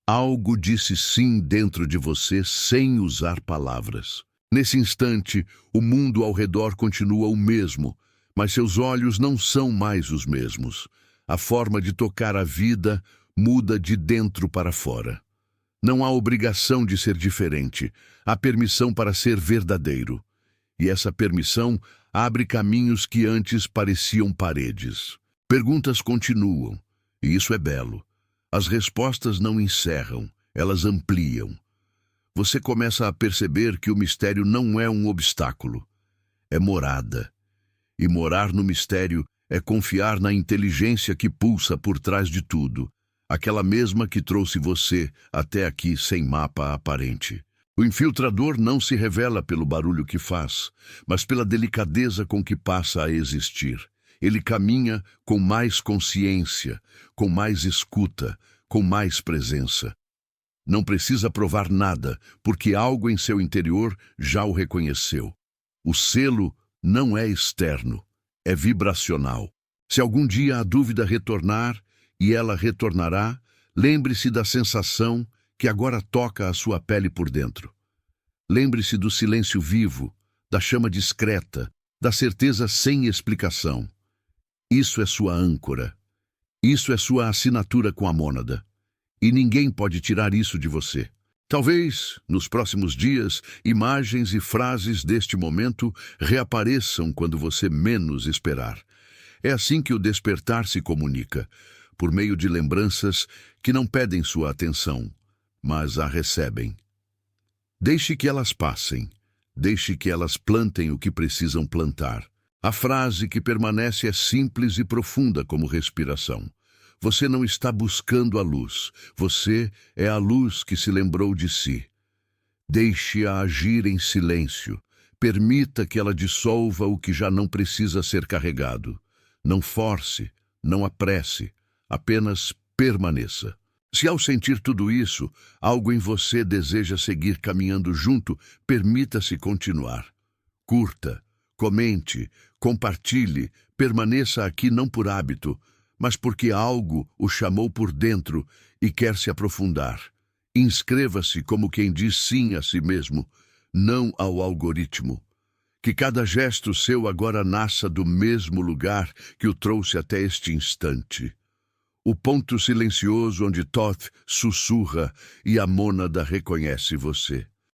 Algo disse sim dentro de você sem usar palavras. Nesse instante, o mundo ao redor continua o mesmo, mas seus olhos não são mais os mesmos. A forma de tocar a vida muda de dentro para fora. Não há obrigação de ser diferente, há permissão para ser verdadeiro. E essa permissão abre caminhos que antes pareciam paredes. Perguntas continuam, e isso é belo. As respostas não encerram, elas ampliam. Você começa a perceber que o mistério não é um obstáculo, é morada. E morar no mistério é confiar na inteligência que pulsa por trás de tudo, aquela mesma que trouxe você até aqui sem mapa aparente. O infiltrador não se revela pelo barulho que faz, mas pela delicadeza com que passa a existir. Ele caminha com mais consciência, com mais escuta, com mais presença. Não precisa provar nada, porque algo em seu interior já o reconheceu. O selo não é externo, é vibracional. Se algum dia a dúvida retornar, e ela retornará, lembre-se da sensação que agora toca a sua pele por dentro. Lembre-se do silêncio vivo, da chama discreta, da certeza sem explicação. Isso é sua âncora. Isso é sua assinatura com a mônada. E ninguém pode tirar isso de você. Talvez, nos próximos dias, imagens e frases deste momento reapareçam quando você menos esperar. É assim que o despertar se comunica, por meio de lembranças que não pedem sua atenção, mas a recebem. Deixe que elas passem. Deixe que elas plantem o que precisam plantar. A frase que permanece é simples e profunda como respiração. Você não está buscando a luz. Você é a luz que se lembrou de si. Deixe-a agir em silêncio. Permita que ela dissolva o que já não precisa ser carregado. Não force, não apresse. Apenas permaneça. Se ao sentir tudo isso, algo em você deseja seguir caminhando junto, permita-se continuar. Curta, comente, compartilhe, permaneça aqui não por hábito, mas porque algo o chamou por dentro e quer se aprofundar. Inscreva-se como quem diz sim a si mesmo, não ao algoritmo. Que cada gesto seu agora nasça do mesmo lugar que o trouxe até este instante. O ponto silencioso onde Thoth sussurra e a mônada reconhece você.